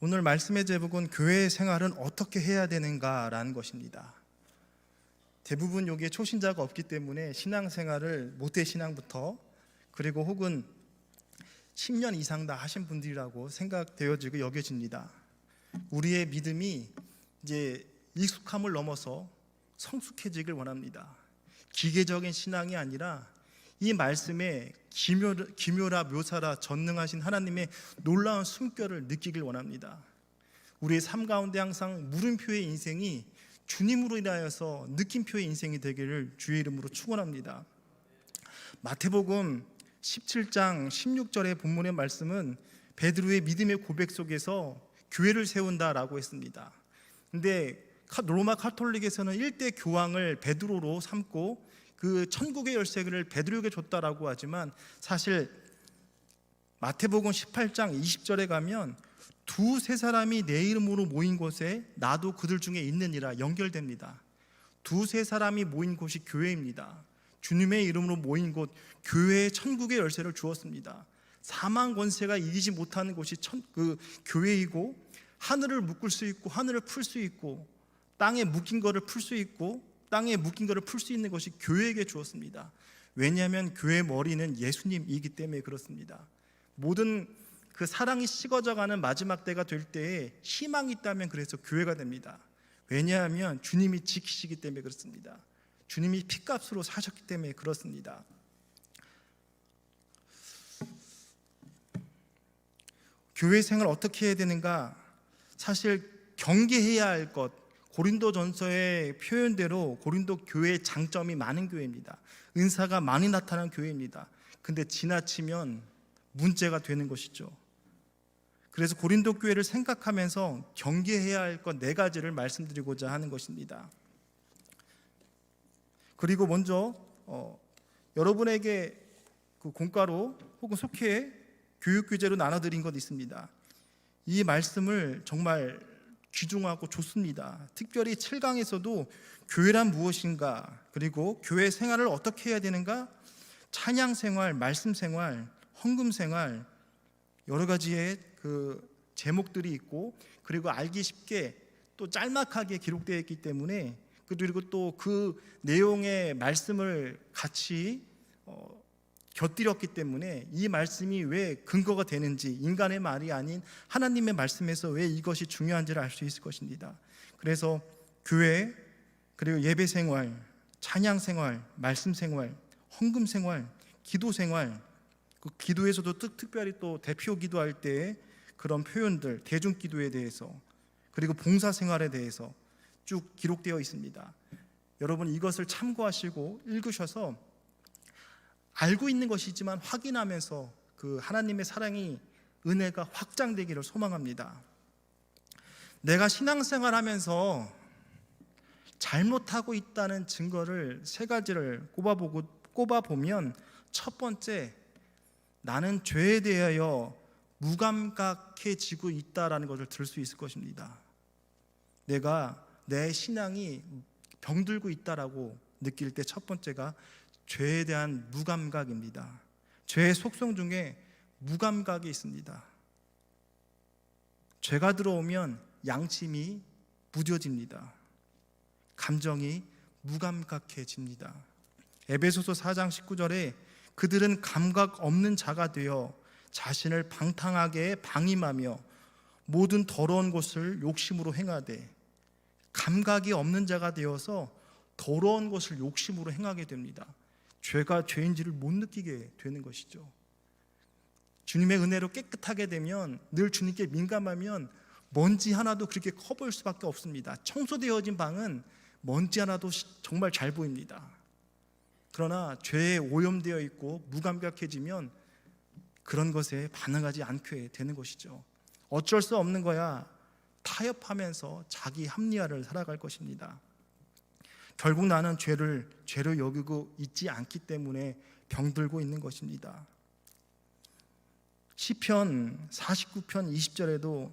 오늘 말씀의 제목은 교회 생활은 어떻게 해야 되는가라는 것입니다. 대부분 여기에 초신자가 없기 때문에 신앙생활을 모태신앙부터 그리고 혹은 10년 이상 다 하신 분들이라고 생각되어지고 여겨집니다. 우리의 믿음이 이제 익숙함을 넘어서 성숙해지길 원합니다. 기계적인 신앙이 아니라 이 말씀에 기묘라 묘사라 전능하신 하나님의 놀라운 숨결을 느끼길 원합니다. 우리의 삶 가운데 항상 물음표의 인생이 주님으로 인하여서 느낌표의 인생이 되기를 주의 이름으로 축원합니다. 마태복음 17장 16절의 본문의 말씀은 베드로의 믿음의 고백 속에서 교회를 세운다라고 했습니다. 근데 로마 카톨릭에서는 일대 교황을 베드로로 삼고 그 천국의 열쇠를 베드로에게 줬다라고 하지만 사실 마태복음 18장 20절에 가면 두세 사람이 내 이름으로 모인 곳에 나도 그들 중에 있느니라 연결됩니다. 두세 사람이 모인 곳이 교회입니다. 주님의 이름으로 모인 곳 교회의 천국의 열쇠를 주었습니다. 사망 권세가 이기지 못하는 곳이 그 교회이고 하늘을 묶을 수 있고 하늘을 풀 수 있고 땅에 묶인 거를 풀 수 있고 땅에 묶인 것을 풀 수 있는 것이 교회에게 주었습니다. 왜냐하면 교회의 머리는 예수님이기 때문에 그렇습니다. 모든 그 사랑이 식어져가는 마지막 때가 될 때에 희망이 있다면 그래서 교회가 됩니다. 왜냐하면 주님이 지키시기 때문에 그렇습니다. 주님이 핏값으로 사셨기 때문에 그렇습니다. 교회 생활 어떻게 해야 되는가? 사실 경계해야 할 것, 고린도전서의 표현대로 고린도 교회의 장점이 많은 교회입니다. 은사가 많이 나타난 교회입니다. 근데 지나치면 문제가 되는 것이죠. 그래서 고린도 교회를 생각하면서 경계해야 할 것 4가지를 말씀드리고자 하는 것입니다. 그리고 먼저 여러분에게 그 공과로 혹은 속해 교육 규제로 나눠드린 것 있습니다. 이 말씀을 정말 귀중하고 좋습니다. 특별히 7강에서도 교회란 무엇인가, 그리고 교회 생활을 어떻게 해야 되는가, 찬양 생활, 말씀 생활, 헌금 생활, 여러 가지의 그 제목들이 있고, 그리고 알기 쉽게 또 짤막하게 기록되어 있기 때문에, 그리고 또 그 내용의 말씀을 같이 곁들였기 때문에 이 말씀이 왜 근거가 되는지, 인간의 말이 아닌 하나님의 말씀에서 왜 이것이 중요한지를 알 수 있을 것입니다. 그래서 교회, 그리고 예배 생활, 찬양 생활, 말씀 생활, 헌금 생활, 기도 생활, 그 기도에서도 특별히 또 대표 기도할 때 그런 표현들, 대중 기도에 대해서, 그리고 봉사 생활에 대해서 쭉 기록되어 있습니다. 여러분 이것을 참고하시고 읽으셔서 알고 있는 것이지만 확인하면서 그 하나님의 사랑이, 은혜가 확장되기를 소망합니다. 내가 신앙생활 하면서 잘못하고 있다는 증거를 3가지를 꼽아보면, 첫 번째, 나는 죄에 대하여 무감각해지고 있다라는 것을 들 수 있을 것입니다. 내가 내 신앙이 병들고 있다라고 느낄 때 첫 번째가 죄에 대한 무감각입니다. 죄의 속성 중에 무감각이 있습니다. 죄가 들어오면 양심이 무뎌집니다. 감정이 무감각해집니다. 에베소서 4장 19절에 그들은 감각 없는 자가 되어 자신을 방탕하게 방임하며 모든 더러운 것을 욕심으로 행하되, 감각이 없는 자가 되어서 더러운 것을 욕심으로 행하게 됩니다. 죄가 죄인지를 못 느끼게 되는 것이죠. 주님의 은혜로 깨끗하게 되면, 늘 주님께 민감하면 먼지 하나도 그렇게 커 보일 수밖에 없습니다. 청소되어진 방은 먼지 하나도 정말 잘 보입니다. 그러나 죄에 오염되어 있고 무감각해지면 그런 것에 반응하지 않게 되는 것이죠. 어쩔 수 없는 거야. 타협하면서 자기 합리화를 살아갈 것입니다. 결국 나는 죄를 죄로 여기고 있지 않기 때문에 병들고 있는 것입니다. 시편 49편 20절에도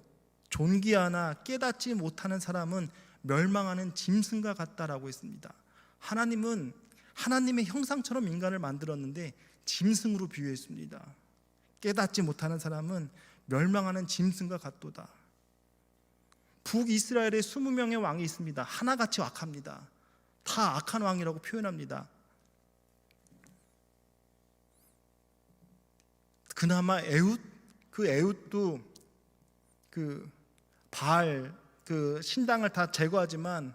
존귀하나 깨닫지 못하는 사람은 멸망하는 짐승과 같다라고 했습니다. 하나님은 하나님의 형상처럼 인간을 만들었는데 짐승으로 비유했습니다. 깨닫지 못하는 사람은 멸망하는 짐승과 같도다. 북이스라엘에 20명의 왕이 있습니다. 하나같이 악합니다. 다 악한 왕이라고 표현합니다. 그나마 에훗, 그 에훗도 그 바알 그 신당을 다 제거하지만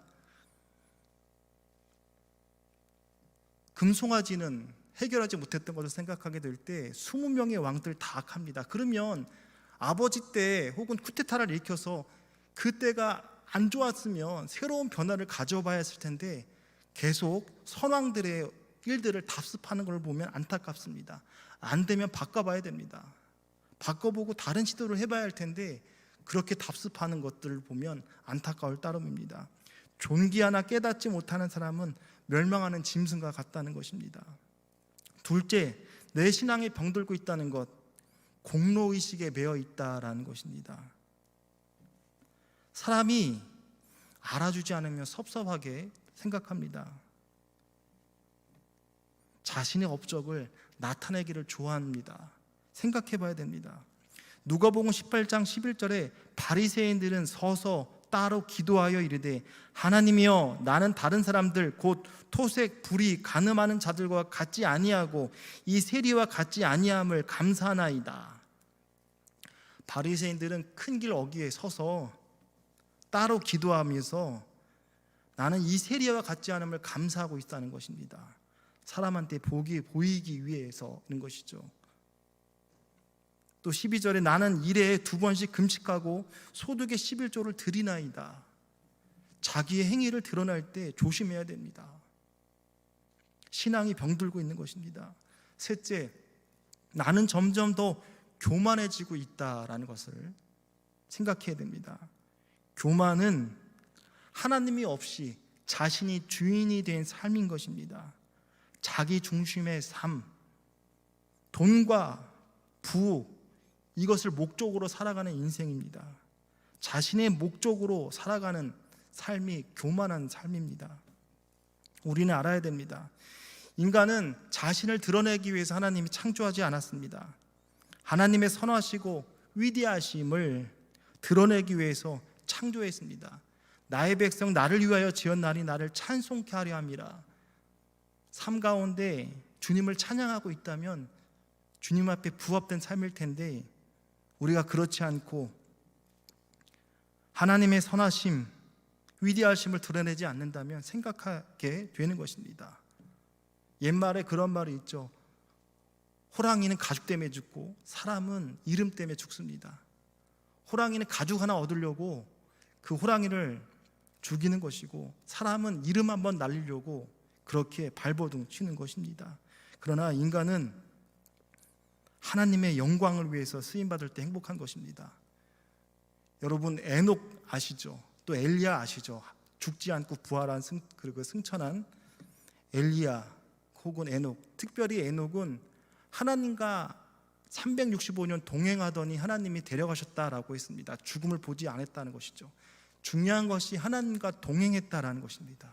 금송아지는 해결하지 못했던 것을 생각하게 될 때 20명의 왕들 다 악합니다. 그러면 아버지 때 혹은 쿠데타를 일으켜서 그때가 안 좋았으면 새로운 변화를 가져봐야 했을 텐데 계속 선왕들의 일들을 답습하는 걸 보면 안타깝습니다. 안 되면 바꿔봐야 됩니다. 바꿔보고 다른 시도를 해봐야 할 텐데 그렇게 답습하는 것들을 보면 안타까울 따름입니다. 존귀하나 깨닫지 못하는 사람은 멸망하는 짐승과 같다는 것입니다. 둘째, 내 신앙에 병들고 있다는 것, 공로의식에 매여 있다라는 것입니다. 사람이 알아주지 않으면 섭섭하게 생각합니다. 자신의 업적을 나타내기를 좋아합니다. 생각해 봐야 됩니다. 누가복음 18장 11절에 바리새인들은 서서 따로 기도하여 이르되 하나님이여 나는 다른 사람들 곧 토색, 불의, 간음하는 자들과 같지 아니하고 이 세리와 같지 아니함을 감사하나이다. 바리새인들은 큰 길 어귀에 서서 따로 기도하면서 나는 이 세리와 같지 않음을 감사하고 있다는 것입니다. 사람한테 보이기 위해서는 것이죠. 또 12절에 나는 일에 2번씩 금식하고 소득의 11조를 드리나이다. 자기의 행위를 드러날 때 조심해야 됩니다. 신앙이 병들고 있는 것입니다. 셋째, 나는 점점 더 교만해지고 있다라는 것을 생각해야 됩니다. 교만은 하나님이 없이 자신이 주인이 된 삶인 것입니다. 자기 중심의 삶, 돈과 부, 이것을 목적으로 살아가는 인생입니다. 자신의 목적으로 살아가는 삶이 교만한 삶입니다. 우리는 알아야 됩니다. 인간은 자신을 드러내기 위해서 하나님이 창조하지 않았습니다. 하나님의 선하시고 위대하심을 드러내기 위해서 창조했습니다. 나의 백성 나를 위하여 지었나니 나를 찬송케 하려 함이라. 삶 가운데 주님을 찬양하고 있다면 주님 앞에 부합된 삶일 텐데 우리가 그렇지 않고 하나님의 선하심, 위대하심을 드러내지 않는다면 생각하게 되는 것입니다. 옛말에 그런 말이 있죠. 호랑이는 가죽 때문에 죽고 사람은 이름 때문에 죽습니다. 호랑이는 가죽 하나 얻으려고 그 호랑이를 죽이는 것이고 사람은 이름 한번 날리려고 그렇게 발버둥 치는 것입니다. 그러나 인간은 하나님의 영광을 위해서 쓰임받을 때 행복한 것입니다. 여러분 에녹 아시죠? 또 엘리야 아시죠? 죽지 않고 부활한 그리고 승천한 엘리야 혹은 에녹. 특별히 에녹은 하나님과 365년 동행하더니 하나님이 데려가셨다라고 했습니다. 죽음을 보지 않았다는 것이죠. 중요한 것이 하나님과 동행했다라는 것입니다.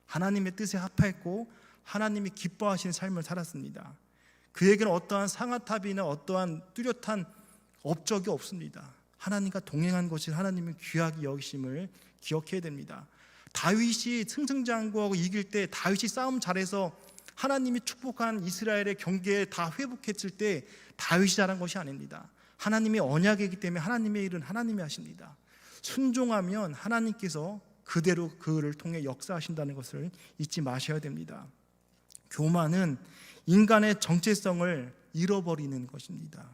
하나님의 뜻에 합했고 하나님이 기뻐하시는 삶을 살았습니다. 그에게는 어떠한 상아탑이나 어떠한 뚜렷한 업적이 없습니다. 하나님과 동행한 것이 하나님의 귀하게 여기심을 기억해야 됩니다. 다윗이 승승장구하고 이길 때 다윗이 싸움 잘해서 하나님이 축복한 이스라엘의 경계에 다 회복했을 때 다윗이 잘한 것이 아닙니다. 하나님의 언약이기 때문에 하나님의 일은 하나님이 하십니다. 순종하면 하나님께서 그대로 그를 통해 역사하신다는 것을 잊지 마셔야 됩니다. 교만은 인간의 정체성을 잃어버리는 것입니다.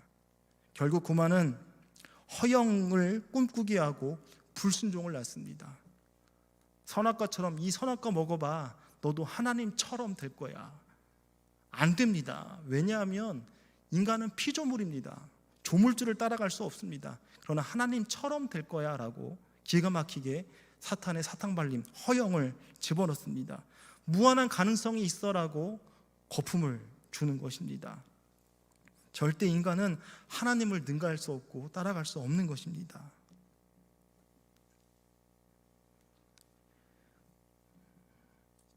결국 교만은 허영을 꿈꾸게 하고 불순종을 낳습니다. 선악과처럼 이 선악과 먹어봐 너도 하나님처럼 될 거야. 안 됩니다. 왜냐하면 인간은 피조물입니다. 조물주를 따라갈 수 없습니다. 그러나 하나님처럼 될 거야 라고 기가 막히게 사탄의 사탕발림, 허영을 집어넣습니다. 무한한 가능성이 있어라고 거품을 주는 것입니다. 절대 인간은 하나님을 능가할 수 없고 따라갈 수 없는 것입니다.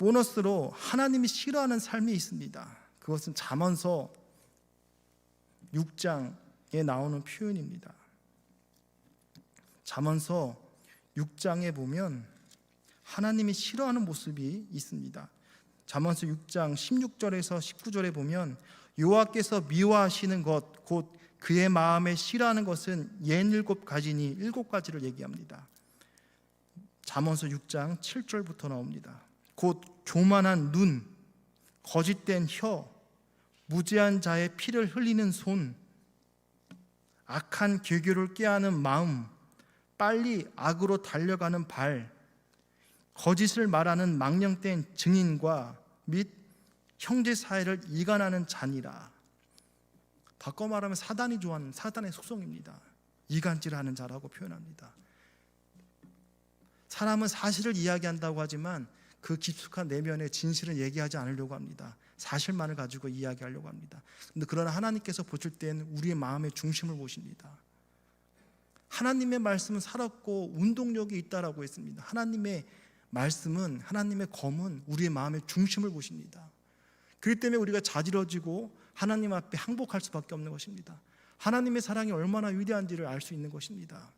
보너스로 하나님이 싫어하는 삶이 있습니다. 그것은 잠언서 6장에 나오는 표현입니다. 잠언서 6장에 보면 하나님이 싫어하는 모습이 있습니다. 잠언서 6장 16절에서 19절에 보면 여호와께서 미워하시는 것 곧 그의 마음에 싫어하는 것은 67가지니 7가지를 얘기합니다. 잠언서 6장 7절부터 나옵니다. 곧 교만한 눈, 거짓된 혀, 무지한 자의 피를 흘리는 손, 악한 계교를 꾀하는 마음, 빨리 악으로 달려가는 발, 거짓을 말하는 망령된 증인과 및 형제 사이를 이간하는 자니라. 바꿔 말하면 사단이 좋아하는 사단의 속성입니다. 이간질하는 자라고 표현합니다. 사람은 사실을 이야기한다고 하지만 그 깊숙한 내면의 진실은 얘기하지 않으려고 합니다. 사실만을 가지고 이야기하려고 합니다. 그러나 하나님께서 보실 땐 우리의 마음의 중심을 보십니다. 하나님의 말씀은 살았고 운동력이 있다라고 했습니다. 하나님의 말씀은, 하나님의 검은 우리의 마음의 중심을 보십니다. 그렇기 때문에 우리가 자지러지고 하나님 앞에 항복할 수밖에 없는 것입니다. 하나님의 사랑이 얼마나 위대한지를 알 수 있는 것입니다.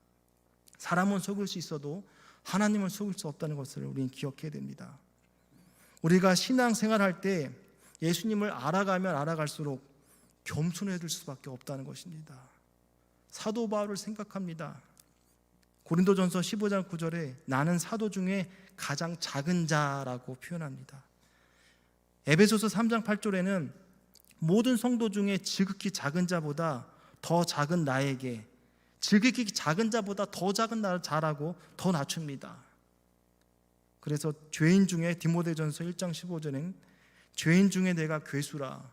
사람은 속일 수 있어도 하나님을 속일 수 없다는 것을 우리는 기억해야 됩니다. 우리가 신앙생활할 때 예수님을 알아가면 알아갈수록 겸손해질 수밖에 없다는 것입니다. 사도 바울을 생각합니다. 고린도전서 15장 9절에 나는 사도 중에 가장 작은 자라고 표현합니다. 에베소서 3장 8절에는 모든 성도 중에 지극히 작은 자보다 더 작은 나에게, 지극히 작은 자보다 더 작은 자라고 더 낮춥니다. 그래서 죄인 중에 디모데전서 1장 15절엔 죄인 중에 내가 괴수라.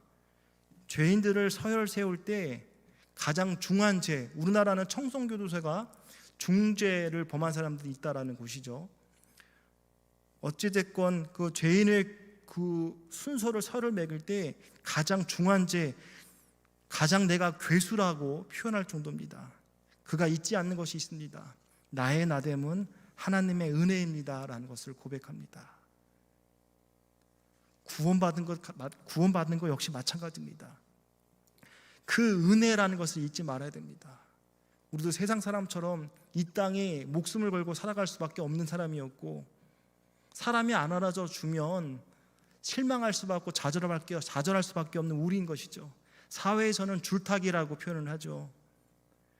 죄인들을 서열 세울 때 가장 중한 죄, 우리나라는 청송교도소가 중죄를 범한 사람들이 있다라는 곳이죠. 어찌됐건 그 죄인의 그 순서를 설을 매길 때 가장 중한 죄, 가장 내가 괴수라고 표현할 정도입니다. 그가 잊지 않는 것이 있습니다. 나의 나됨은 하나님의 은혜입니다 라는 것을 고백합니다. 구원받는 것 역시 마찬가지입니다. 그 은혜라는 것을 잊지 말아야 됩니다. 우리도 세상 사람처럼 이 땅에 목숨을 걸고 살아갈 수밖에 없는 사람이었고, 사람이 안 알아줘 주면 실망할 수밖에, 좌절할 수밖에 없는 우리인 것이죠. 사회에서는 줄타기라고 표현을 하죠.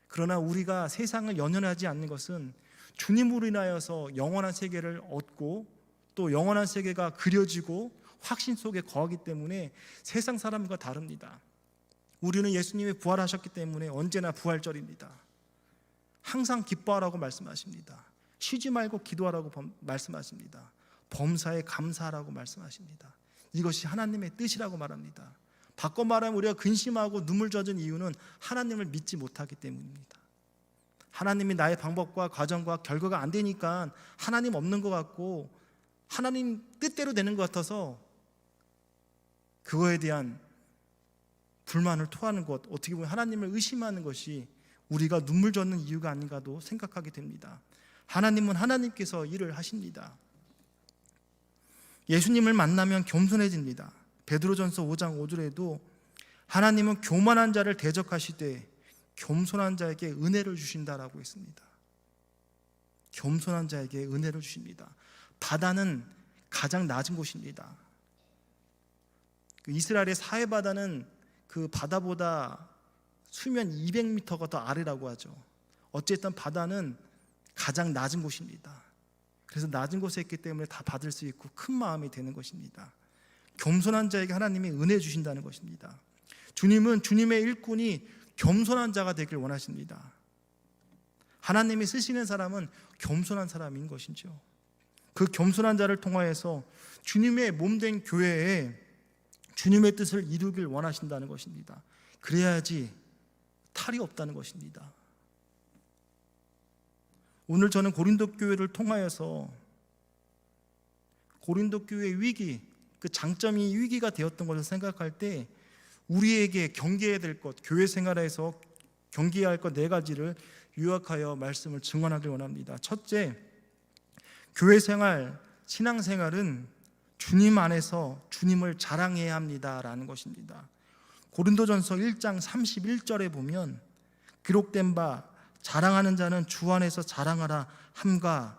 그러나 우리가 세상을 연연하지 않는 것은 주님으로 인하여서 영원한 세계를 얻고 또 영원한 세계가 그려지고 확신 속에 거하기 때문에 세상 사람과 다릅니다. 우리는 예수님이 부활하셨기 때문에 언제나 부활절입니다. 항상 기뻐하라고 말씀하십니다. 쉬지 말고 기도하라고 말씀하십니다. 범사에 감사하라고 말씀하십니다. 이것이 하나님의 뜻이라고 말합니다. 바꿔 말하면 우리가 근심하고 눈물 젖은 이유는 하나님을 믿지 못하기 때문입니다. 하나님이 나의 방법과 과정과 결과가 안 되니까 하나님 없는 것 같고 하나님 뜻대로 되는 것 같아서 그거에 대한 불만을 토하는 것, 어떻게 보면 하나님을 의심하는 것이 우리가 눈물 젖는 이유가 아닌가도 생각하게 됩니다. 하나님은 하나님께서 일을 하십니다. 예수님을 만나면 겸손해집니다. 베드로전서 5장 5절에도 하나님은 교만한 자를 대적하시되 겸손한 자에게 은혜를 주신다라고 했습니다. 겸손한 자에게 은혜를 주십니다. 바다는 가장 낮은 곳입니다. 이스라엘의 사해 바다는 그 바다보다 수면 200m가 더 아래라고 하죠. 어쨌든 바다는 가장 낮은 곳입니다. 그래서 낮은 곳에 있기 때문에 다 받을 수 있고 큰 마음이 되는 것입니다. 겸손한 자에게 하나님이 은혜 주신다는 것입니다. 주님은 주님의 일꾼이 겸손한 자가 되길 원하십니다. 하나님이 쓰시는 사람은 겸손한 사람인 것이죠. 그 겸손한 자를 통하여서 주님의 몸된 교회에 주님의 뜻을 이루길 원하신다는 것입니다. 그래야지 탈이 없다는 것입니다. 오늘 저는 고린도 교회를 통하여서 고린도 교회의 위기, 그 장점이 위기가 되었던 것을 생각할 때 우리에게 경계해야 될 것, 교회 생활에서 경계해야 할 것 4가지를 요약하여 말씀을 증언하길 원합니다. 첫째, 교회 생활, 신앙 생활은 주님 안에서 주님을 자랑해야 합니다라는 것입니다. 고린도전서 1장 31절에 보면 기록된 바 자랑하는 자는 주 안에서 자랑하라 함과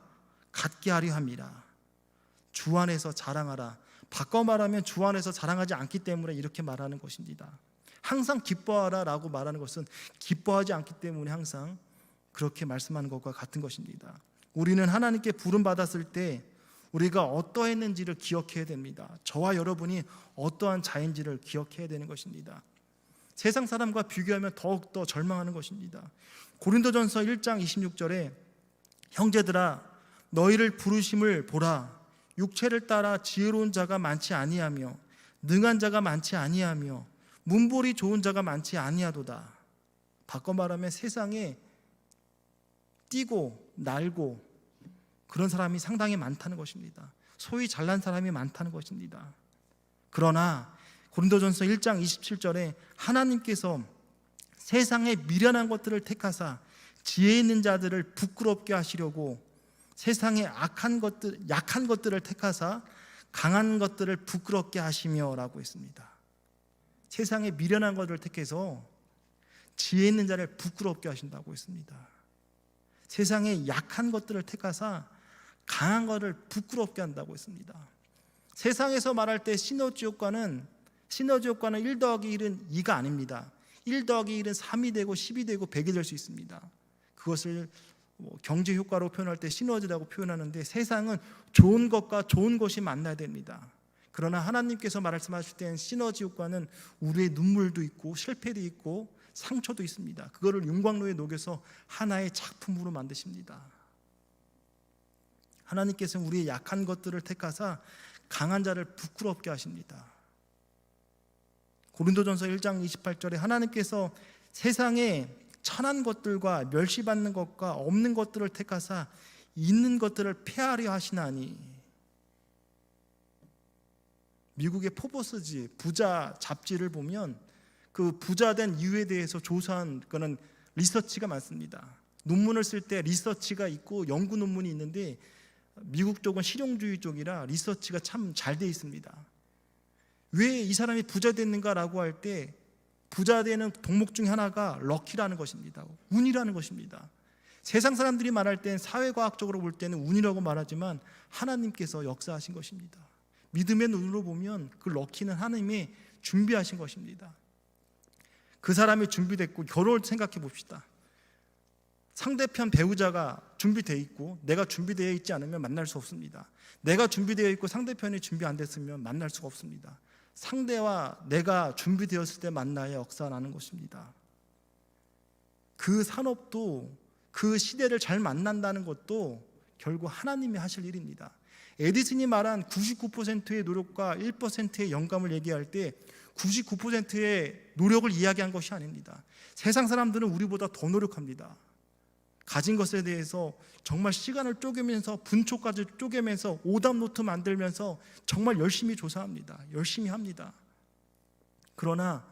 같게 하려 함이라. 주 안에서 자랑하라. 바꿔 말하면 주 안에서 자랑하지 않기 때문에 이렇게 말하는 것입니다. 항상 기뻐하라 라고 말하는 것은 기뻐하지 않기 때문에 항상 그렇게 말씀하는 것과 같은 것입니다. 우리는 하나님께 부름받았을 때 우리가 어떠했는지를 기억해야 됩니다. 저와 여러분이 어떠한 자인지를 기억해야 되는 것입니다. 세상 사람과 비교하면 더욱더 절망하는 것입니다. 고린도전서 1장 26절에 형제들아 너희를 부르심을 보라. 육체를 따라 지혜로운 자가 많지 아니하며 능한 자가 많지 아니하며 문벌이 좋은 자가 많지 아니하도다. 바꿔 말하면 세상에 뛰고 날고 그런 사람이 상당히 많다는 것입니다. 소위 잘난 사람이 많다는 것입니다. 그러나 고린도전서 1장 27절에 하나님께서 세상의 미련한 것들을 택하사 지혜 있는 자들을 부끄럽게 하시려고 세상의 약한 것들을 택하사 강한 것들을 부끄럽게 하시며 라고 했습니다. 세상의 미련한 것들을 택해서 지혜 있는 자를 부끄럽게 하신다고 했습니다. 세상의 약한 것들을 택하사 강한 것을 부끄럽게 한다고 했습니다. 세상에서 말할 때 시너지 효과는 1 더하기 1은 2가 아닙니다. 1 더하기 1은 3이 되고 10이 되고 100이 될 수 있습니다. 그것을 경제 효과로 표현할 때 시너지라고 표현하는데 세상은 좋은 것과 좋은 것이 만나야 됩니다. 그러나 하나님께서 말씀하실 때는 시너지 효과는 우리의 눈물도 있고 실패도 있고 상처도 있습니다. 그거를 윤곽로에 녹여서 하나의 작품으로 만드십니다. 하나님께서는 우리의 약한 것들을 택하사 강한 자를 부끄럽게 하십니다. 고린도전서 1장 28절에 하나님께서 세상에 천한 것들과 멸시받는 것과 없는 것들을 택하사 있는 것들을 폐하려 하시나니. 미국의 포버스지 부자 잡지를 보면 그 부자된 이유에 대해서 조사한 그런 리서치가 많습니다. 논문을 쓸 때 리서치가 있고 연구 논문이 있는데 미국 쪽은 실용주의 쪽이라 리서치가 참 잘 돼 있습니다. 왜 이 사람이 부자 됐는가라고 할 때 부자 되는 덕목 중에 하나가 럭키라는 것입니다. 운이라는 것입니다. 세상 사람들이 말할 땐 사회과학적으로 볼 때는 운이라고 말하지만 하나님께서 역사하신 것입니다. 믿음의 눈으로 보면 그 럭키는 하나님이 준비하신 것입니다. 그 사람이 준비됐고 결혼을 생각해 봅시다. 상대편 배우자가 준비되어 있고 내가 준비되어 있지 않으면 만날 수 없습니다. 내가 준비되어 있고 상대편이 준비 안 됐으면 만날 수가 없습니다. 상대와 내가 준비되었을 때 만나야 역사가 나는 것입니다. 그 산업도 그 시대를 잘 만난다는 것도 결국 하나님이 하실 일입니다. 에디슨이 말한 99%의 노력과 1%의 영감을 얘기할 때 99%의 노력을 이야기한 것이 아닙니다. 세상 사람들은 우리보다 더 노력합니다. 가진 것에 대해서 정말 시간을 쪼개면서 분초까지 쪼개면서 오답 노트 만들면서 정말 열심히 조사합니다. 열심히 합니다. 그러나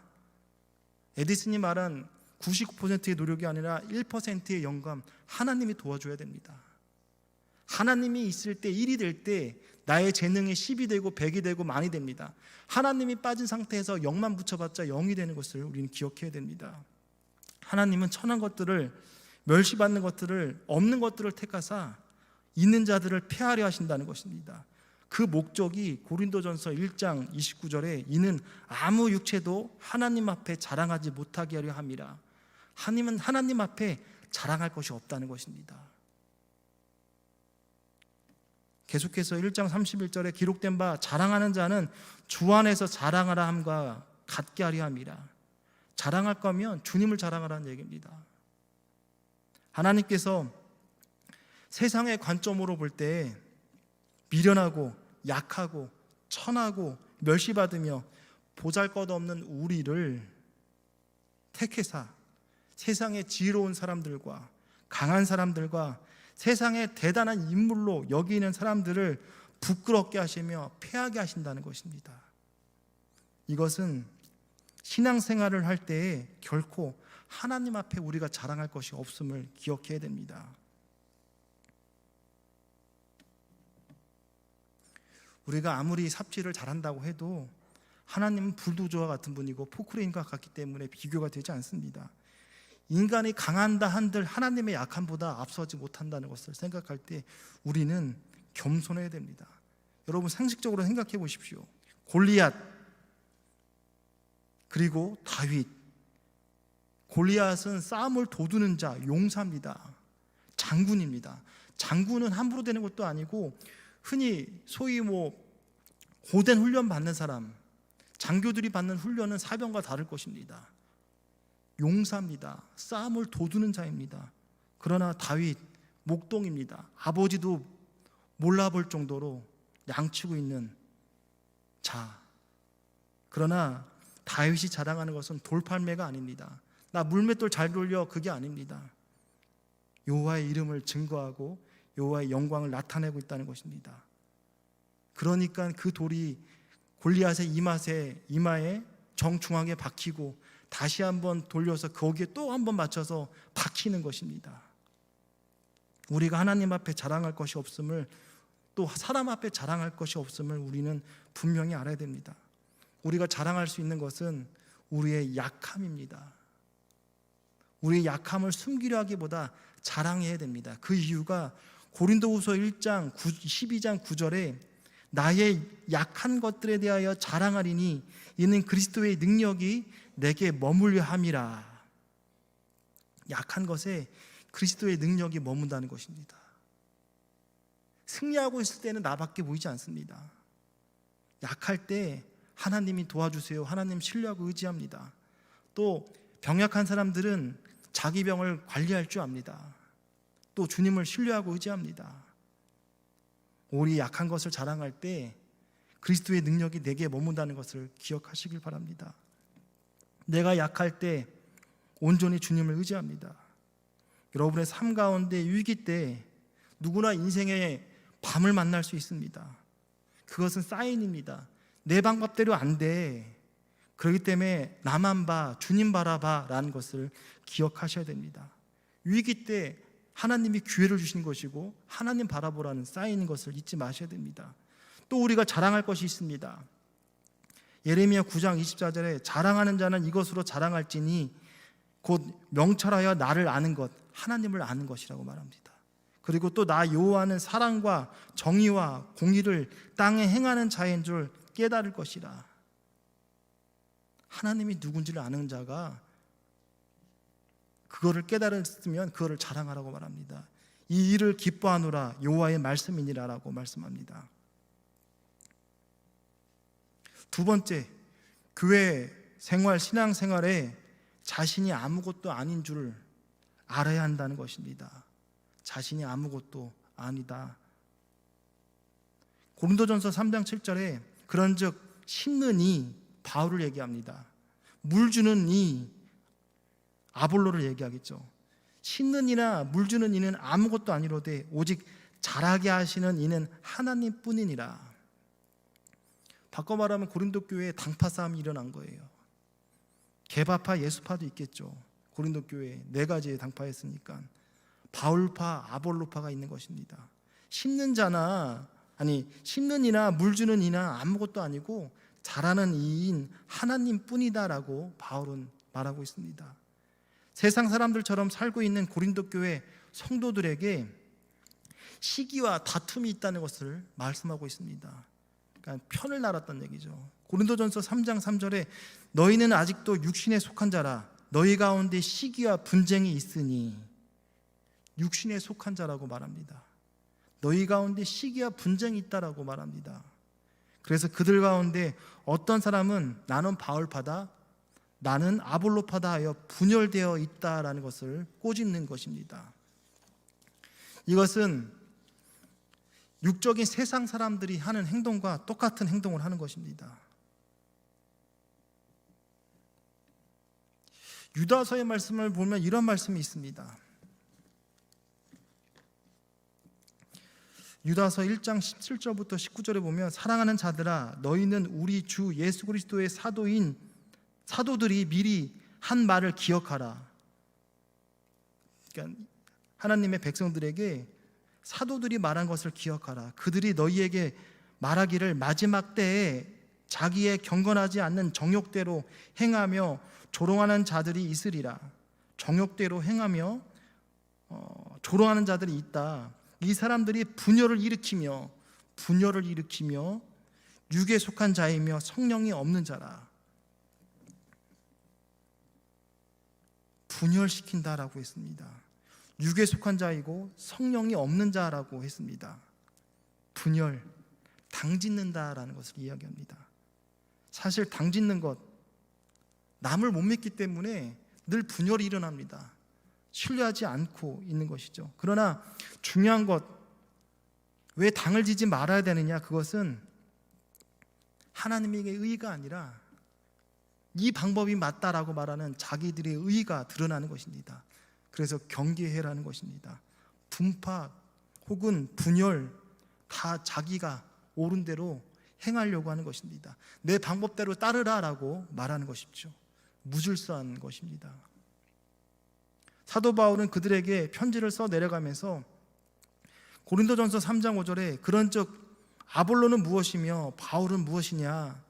에디슨이 말한 99%의 노력이 아니라 1%의 영감, 하나님이 도와줘야 됩니다. 하나님이 있을 때 1이 될 때 나의 재능이 10이 되고 100이 되고 만이 됩니다. 하나님이 빠진 상태에서 0만 붙여봤자 0이 되는 것을 우리는 기억해야 됩니다. 하나님은 천한 것들을 멸시받는 것들을 없는 것들을 택하사 있는 자들을 폐하려 하신다는 것입니다. 그 목적이 고린도전서 1장 29절에 이는 아무 육체도 하나님 앞에 자랑하지 못하게 하려 함이라. 하나님 앞에 자랑할 것이 없다는 것입니다. 계속해서 1장 31절에 기록된 바 자랑하는 자는 주 안에서 자랑하라 함과 같게 하려 함이라. 자랑할 거면 주님을 자랑하라는 얘기입니다. 하나님께서 세상의 관점으로 볼 때 미련하고 약하고 천하고 멸시받으며 보잘것없는 우리를 택해사 세상의 지혜로운 사람들과 강한 사람들과 세상의 대단한 인물로 여기는 사람들을 부끄럽게 하시며 패하게 하신다는 것입니다. 이것은 신앙생활을 할 때에 결코 하나님 앞에 우리가 자랑할 것이 없음을 기억해야 됩니다. 우리가 아무리 삽질을 잘한다고 해도 하나님은 불도저와 같은 분이고 포크레인과 같기 때문에 비교가 되지 않습니다. 인간이 강한다 한들 하나님의 약함보다 앞서지 못한다는 것을 생각할 때 우리는 겸손해야 됩니다. 여러분 상식적으로 생각해 보십시오. 골리앗 그리고 다윗. 골리앗은 싸움을 도두는 자, 용사입니다. 장군입니다. 장군은 함부로 되는 것도 아니고 흔히 소위 고된 훈련 받는 사람, 장교들이 받는 훈련은 사병과 다를 것입니다. 용사입니다. 싸움을 도두는 자입니다. 그러나 다윗 목동입니다. 아버지도 몰라볼 정도로 양치고 있는 자. 그러나 다윗이 자랑하는 것은 돌팔매가 아닙니다. 나 물맷돌 잘 돌려, 그게 아닙니다. 여호와의 이름을 증거하고 여호와의 영광을 나타내고 있다는 것입니다. 그러니까 그 돌이 골리앗의 이마에 정중앙에 박히고 다시 한번 돌려서 거기에 또 한번 맞춰서 박히는 것입니다. 우리가 하나님 앞에 자랑할 것이 없음을, 또 사람 앞에 자랑할 것이 없음을 우리는 분명히 알아야 됩니다. 우리가 자랑할 수 있는 것은 우리의 약함입니다. 우리의 약함을 숨기려 하기보다 자랑해야 됩니다. 그 이유가 고린도후서 1장 12장 9절에 나의 약한 것들에 대하여 자랑하리니 이는 그리스도의 능력이 내게 머물려 함이라. 약한 것에 그리스도의 능력이 머문다는 것입니다. 승리하고 있을 때는 나밖에 보이지 않습니다. 약할 때 하나님이 도와주세요. 하나님 신뢰하고 의지합니다. 또 병약한 사람들은 자기 병을 관리할 줄 압니다. 또 주님을 신뢰하고 의지합니다. 우리 약한 것을 자랑할 때 그리스도의 능력이 내게 머문다는 것을 기억하시길 바랍니다. 내가 약할 때 온전히 주님을 의지합니다. 여러분의 삶 가운데 위기 때 누구나 인생의 밤을 만날 수 있습니다. 그것은 사인입니다. 내 방법대로 안 돼. 그렇기 때문에 나만 봐, 주님 바라봐 라는 것을 기억하셔야 됩니다. 위기 때 하나님이 기회를 주신 것이고 하나님 바라보라는 사인인 것을 잊지 마셔야 됩니다. 또 우리가 자랑할 것이 있습니다. 예레미야 9장 24절에 자랑하는 자는 이것으로 자랑할지니 곧 명철하여 나를 아는 것, 하나님을 아는 것이라고 말합니다. 그리고 또 나 여호와는 사랑과 정의와 공의를 땅에 행하는 자인 줄 깨달을 것이라. 하나님이 누군지를 아는 자가 그거를 깨달았으면 그거를 자랑하라고 말합니다. 이 일을 기뻐하노라 여호와의 말씀이니라라고 말씀합니다. 두 번째, 교회 생활, 신앙생활에 자신이 아무것도 아닌 줄 알아야 한다는 것입니다. 자신이 아무것도 아니다. 고린도전서 3장 7절에 그런즉 심는 이 바울을 얘기합니다. 물 주는 이 아볼로를 얘기하겠죠. 심는 이나 물 주는 이는 아무것도 아니로되 오직 자라게 하시는 이는 하나님뿐이니라. 바꿔 말하면 고린도 교회에 당파 싸움이 일어난 거예요. 개바파, 예수파도 있겠죠. 고린도 교회에 4가지의 당파였으니까 바울파, 아볼로파가 있는 것입니다. 심는 이나 물 주는 이나 아무것도 아니고 자라는 이인 하나님뿐이다라고 바울은 말하고 있습니다. 세상 사람들처럼 살고 있는 고린도 교회 성도들에게 시기와 다툼이 있다는 것을 말씀하고 있습니다. 그러니까 편을 나눴다는 얘기죠. 고린도전서 3장 3절에 너희는 아직도 육신에 속한 자라 너희 가운데 시기와 분쟁이 있으니, 육신에 속한 자라고 말합니다. 너희 가운데 시기와 분쟁이 있다라고 말합니다. 그래서 그들 가운데 어떤 사람은 나는 바울파다, 나는 아볼로파다 하여 분열되어 있다라는 것을 꼬집는 것입니다. 이것은 육적인 세상 사람들이 하는 행동과 똑같은 행동을 하는 것입니다. 유다서의 말씀을 보면 이런 말씀이 있습니다. 유다서 1장 17절부터 19절에 보면 사랑하는 자들아 너희는 우리 주 예수 그리스도의 사도들이 미리 한 말을 기억하라. 그러니까 하나님의 백성들에게 사도들이 말한 것을 기억하라. 그들이 너희에게 말하기를 마지막 때에 자기의 경건하지 않는 정욕대로 행하며 조롱하는 자들이 있으리라. 정욕대로 행하며 조롱하는 자들이 있다. 이 사람들이 분열을 일으키며 육에 속한 자이며 성령이 없는 자라. 분열시킨다라고 했습니다. 육에 속한 자이고 성령이 없는 자라고 했습니다. 분열, 당짓는다라는 것을 이야기합니다. 사실 당짓는 것, 남을 못 믿기 때문에 늘 분열이 일어납니다. 신뢰하지 않고 있는 것이죠. 그러나 중요한 것, 왜 당을 지지 말아야 되느냐? 그것은 하나님에게 의의가 아니라 이 방법이 맞다라고 말하는 자기들의 의의가 드러나는 것입니다. 그래서 경계해라는 것입니다. 분파 혹은 분열, 다 자기가 옳은 대로 행하려고 하는 것입니다. 내 방법대로 따르라라고 말하는 것이죠. 무질서한 것입니다. 사도 바울은 그들에게 편지를 써 내려가면서 고린도전서 3장 5절에 그런즉 아볼로는 무엇이며 바울은 무엇이냐?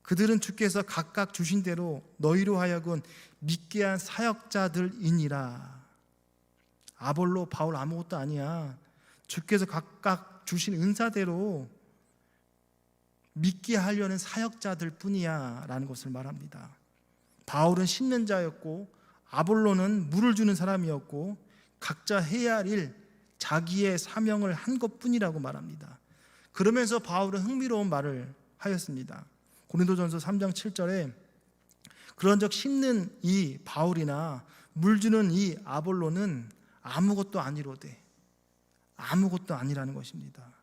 그들은 주께서 각각 주신 대로 너희로 하여금 믿게 한 사역자들이니라. 아볼로, 바울 아무것도 아니야. 주께서 각각 주신 은사대로 믿게 하려는 사역자들 뿐이야 라는 것을 말합니다. 바울은 심는 자였고 아볼로는 물을 주는 사람이었고 각자 해야 할 일, 자기의 사명을 한 것뿐이라고 말합니다. 그러면서 바울은 흥미로운 말을 하였습니다. 고린도전서 3장 7절에 그런즉 심는 이 바울이나 물 주는 이 아볼로는 아무것도 아니로되, 아무것도 아니라는 것입니다.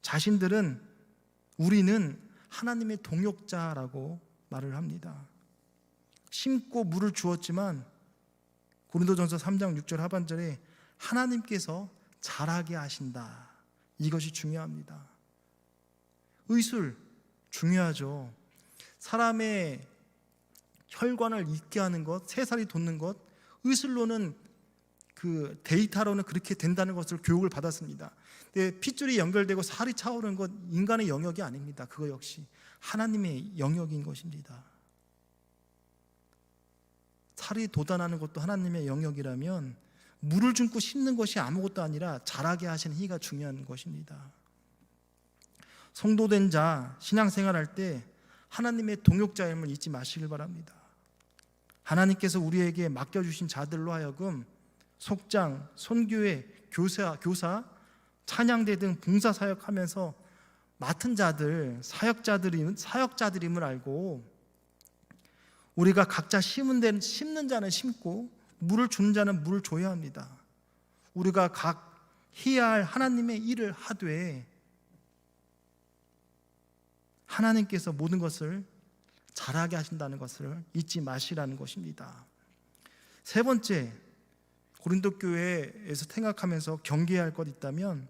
자신들은 우리는 하나님의 동역자라고 말을 합니다. 심고 물을 주었지만 고린도전서 3장 6절 하반절에 하나님께서 자라게 하신다. 이것이 중요합니다. 의술 중요하죠. 사람의 혈관을 잊게 하는 것, 새살이 돋는 것, 의술로는 그 데이터로는 그렇게 된다는 것을 교육을 받았습니다. 근데 핏줄이 연결되고 살이 차오르는 것 인간의 영역이 아닙니다. 그거 역시 하나님의 영역인 것입니다. 살이 돋아나는 것도 하나님의 영역이라면 물을 줍고 심는 것이 아무것도 아니라 자라게 하시는 이가 중요한 것입니다. 성도된 자, 신앙생활할 때 하나님의 동역자임을 잊지 마시길 바랍니다. 하나님께서 우리에게 맡겨주신 자들로 하여금 속장, 선교회, 교사, 찬양대 등 봉사사역하면서 맡은 자들, 사역자들임을 알고 우리가 각자 심는 자는 심고 물을 주는 자는 물을 줘야 합니다. 우리가 각 해야 할 하나님의 일을 하되 하나님께서 모든 것을 잘하게 하신다는 것을 잊지 마시라는 것입니다. 세 번째, 고린도 교회에서 생각하면서 경계해야 할 것 있다면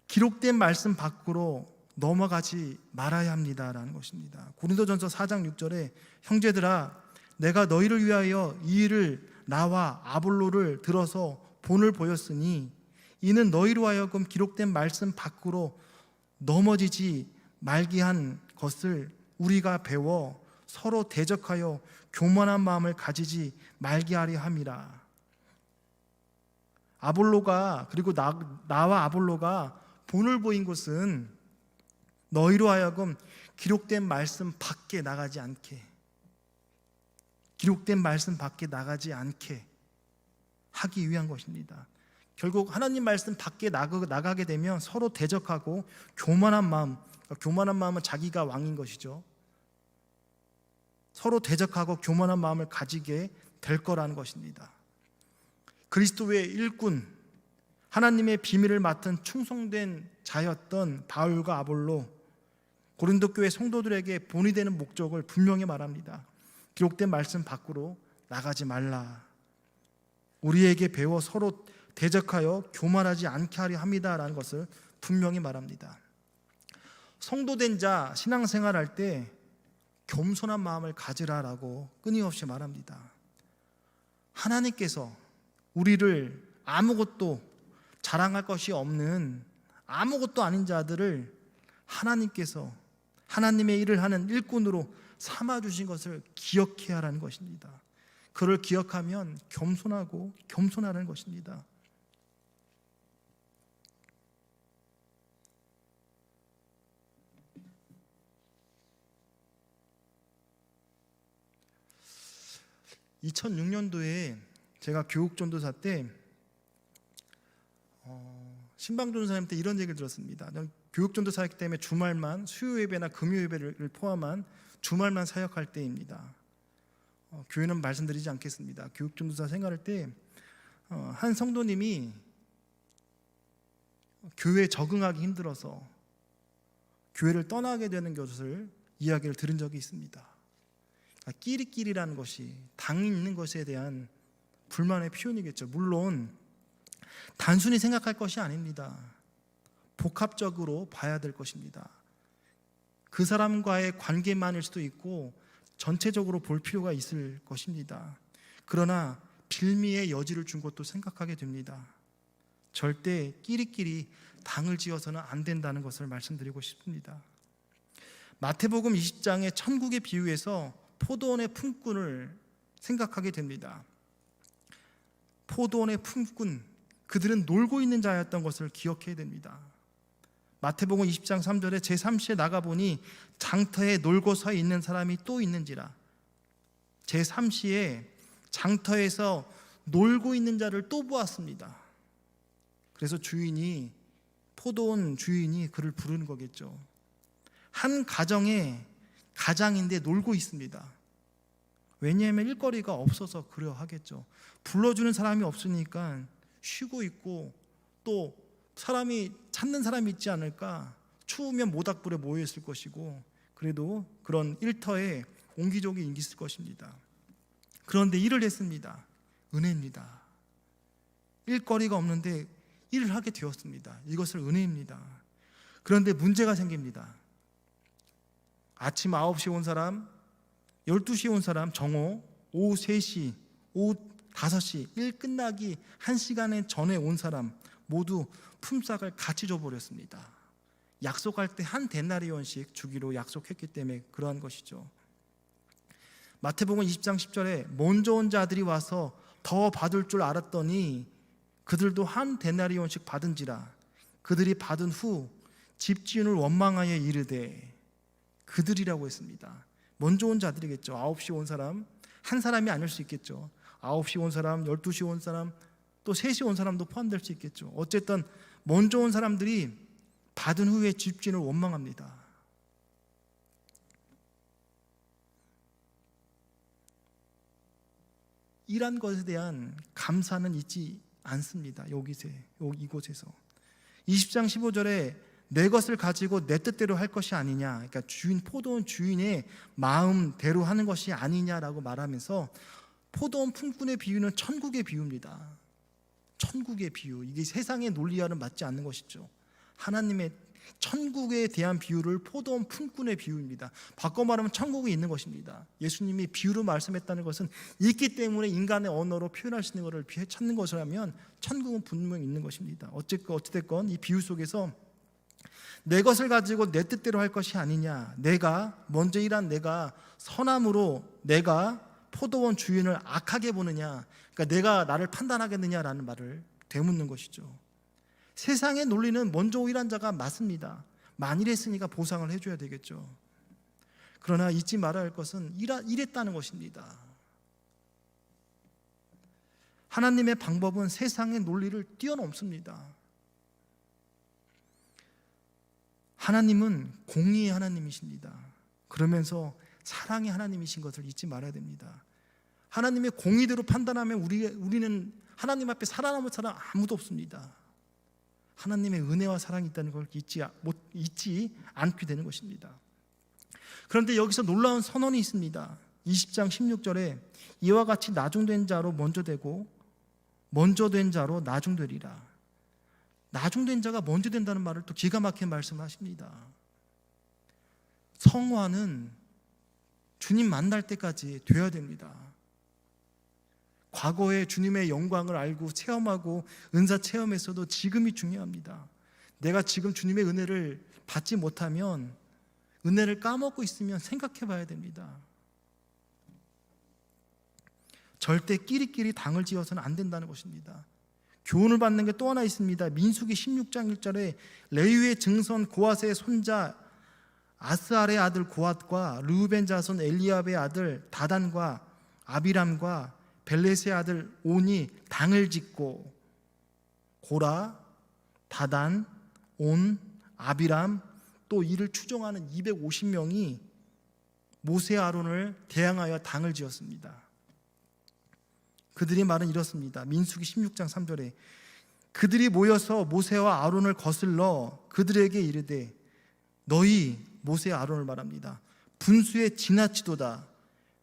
기록된 말씀 밖으로 넘어가지 말아야 합니다라는 것입니다. 고린도전서 4장 6절에 형제들아 내가 너희를 위하여 이 일을 나와 아볼로를 들어서 본을 보였으니 이는 너희로 하여금 기록된 말씀 밖으로 넘어지지 말게 한 것을 우리가 배워 서로 대적하여 교만한 마음을 가지지 말게 하려 함이라. 아볼로가 그리고 나와 아볼로가 본을 보인 것은 너희로 하여금 기록된 말씀 밖에 나가지 않게, 기록된 말씀 밖에 나가지 않게 하기 위한 것입니다. 결국 하나님 말씀 밖에 나가게 되면 서로 대적하고 교만한 마음은 자기가 왕인 것이죠. 서로 대적하고 교만한 마음을 가지게 될 거라는 것입니다. 그리스도의 일꾼, 하나님의 비밀을 맡은 충성된 자였던 바울과 아볼로, 고린도 교회 성도들에게 본이 되는 목적을 분명히 말합니다. 기록된 말씀 밖으로 나가지 말라. 우리에게 배워 서로 대적하여 교만하지 않게 하려 합니다라는 것을 분명히 말합니다. 성도된 자 신앙생활할 때 겸손한 마음을 가지라라고 끊임없이 말합니다. 하나님께서 우리를 아무것도 자랑할 것이 없는 아무것도 아닌 자들을 하나님께서 하나님의 일을 하는 일꾼으로 삼아주신 것을 기억해야 하라는 것입니다. 그를 기억하면 겸손하고 겸손하는 것입니다. (2006년도에) 제가 교육전도사 때 신방전도사님 때 이런 얘기를 들었습니다. 교육전도사이기 때문에 주말만, 수요 예배나 금요 예배를 포함한 주말만 사역할 때입니다. 교회는 말씀드리지 않겠습니다. 교육전도사 생활할 때 한 성도님이 교회에 적응하기 힘들어서 교회를 떠나게 되는 것을 이야기를 들은 적이 있습니다. 끼리끼리라는 것이 당이 있는 것에 대한 불만의 표현이겠죠. 물론 단순히 생각할 것이 아닙니다. 복합적으로 봐야 될 것입니다. 그 사람과의 관계만일 수도 있고 전체적으로 볼 필요가 있을 것입니다. 그러나 빌미의 여지를 준 것도 생각하게 됩니다. 절대 끼리끼리 당을 지어서는 안 된다는 것을 말씀드리고 싶습니다. 마태복음 20장의 천국의 비유에서 포도원의 품꾼을 생각하게 됩니다. 포도원의 품꾼, 그들은 놀고 있는 자였던 것을 기억해야 됩니다. 마태복음 20장 3절에 제3시에 나가보니 장터에 놀고 서 있는 사람이 또 있는지라. 제3시에 장터에서 놀고 있는 자를 또 보았습니다. 그래서 포도원 주인이 그를 부르는 거겠죠. 한 가정에 가장인데 놀고 있습니다. 왜냐하면 일거리가 없어서 그려 하겠죠. 불러주는 사람이 없으니까 쉬고 있고, 또 사람이 찾는 사람이 있지 않을까. 추우면 모닥불에 모여 있을 것이고, 그래도 그런 일터에 옹기종기 있을 것입니다. 그런데 일을 했습니다. 은혜입니다. 일거리가 없는데 일을 하게 되었습니다. 이것을 은혜입니다. 그런데 문제가 생깁니다. 아침 9시에 온 사람, 12시에 온 사람 정오, 오후 3시, 오후 5시, 일 끝나기 1시간 전에 온 사람 모두 품삯을 같이 줘버렸습니다. 약속할 때 한 데나리온씩 주기로 약속했기 때문에 그러한 것이죠. 마태복음 20장 10절에 먼저 온 자들이 와서 더 받을 줄 알았더니 그들도 한 데나리온씩 받은지라. 그들이 받은 후 집주인을 원망하여 이르되, 그들이라고 했습니다. 먼저 온 자들이겠죠. 9시 온 사람, 한 사람이 아닐 수 있겠죠. 9시 온 사람, 12시 온 사람, 또 3시 온 사람도 포함될 수 있겠죠. 어쨌든 먼저 온 사람들이 받은 후에 집주인을 원망합니다. 일한 것에 대한 감사는 있지 않습니다. 이곳에서 20장 15절에 내 것을 가지고 내 뜻대로 할 것이 아니냐, 그러니까 포도원 주인의 마음대로 하는 것이 아니냐라고 말하면서 포도원 품꾼의 비유는 천국의 비유입니다. 천국의 비유, 이게 세상의 논리와는 맞지 않는 것이죠. 하나님의 천국에 대한 비유를 포도원 품꾼의 비유입니다. 바꿔 말하면 천국이 있는 것입니다. 예수님이 비유로 말씀했다는 것은 있기 때문에 인간의 언어로 표현할 수 있는 것을 찾는 것이라면 천국은 분명히 있는 것입니다. 어찌됐건 이 비유 속에서 내 것을 가지고 내 뜻대로 할 것이 아니냐, 먼저 일한 내가 선함으로 내가 포도원 주인을 악하게 보느냐, 그러니까 내가 나를 판단하겠느냐라는 말을 되묻는 것이죠. 세상의 논리는 먼저 일한 자가 맞습니다. 만일 했으니까 보상을 해줘야 되겠죠. 그러나 잊지 말아야 할 것은 일했다는 것입니다. 하나님의 방법은 세상의 논리를 뛰어넘습니다. 하나님은 공의의 하나님이십니다. 그러면서 사랑의 하나님이신 것을 잊지 말아야 됩니다. 하나님의 공의대로 판단하면 우리는 하나님 앞에 살아남을 사람 아무도 없습니다. 하나님의 은혜와 사랑이 있다는 걸 잊지 않게 되는 것입니다. 그런데 여기서 놀라운 선언이 있습니다. 20장 16절에 이와 같이 나중된 자로 먼저 되고 먼저 된 자로 나중되리라. 나중된 자가 먼저 된다는 말을 또 기가 막히게 말씀하십니다. 성화는 주님 만날 때까지 되어야 됩니다. 과거에 주님의 영광을 알고 체험하고 은사 체험에서도 지금이 중요합니다. 내가 지금 주님의 은혜를 받지 못하면 은혜를 까먹고 있으면 생각해 봐야 됩니다. 절대 끼리끼리 당을 지어서는 안 된다는 것입니다. 교훈을 받는 게 또 하나 있습니다. 민수기 16장 1절에 레위의 증손 고앗의 손자 아스알의 아들 고앗과 르우벤 자손 엘리압의 아들 다단과 아비람과 벨렛의 아들 온이 당을 짓고, 고라, 다단, 온, 아비람, 또 이를 추종하는 250명이 모세 아론을 대항하여 당을 지었습니다. 그들의 말은 이렇습니다. 민수기 16장 3절에 그들이 모여서 모세와 아론을 거슬러 그들에게 이르되, 너희 모세 아론을 말합니다. 분수에 지나치도다.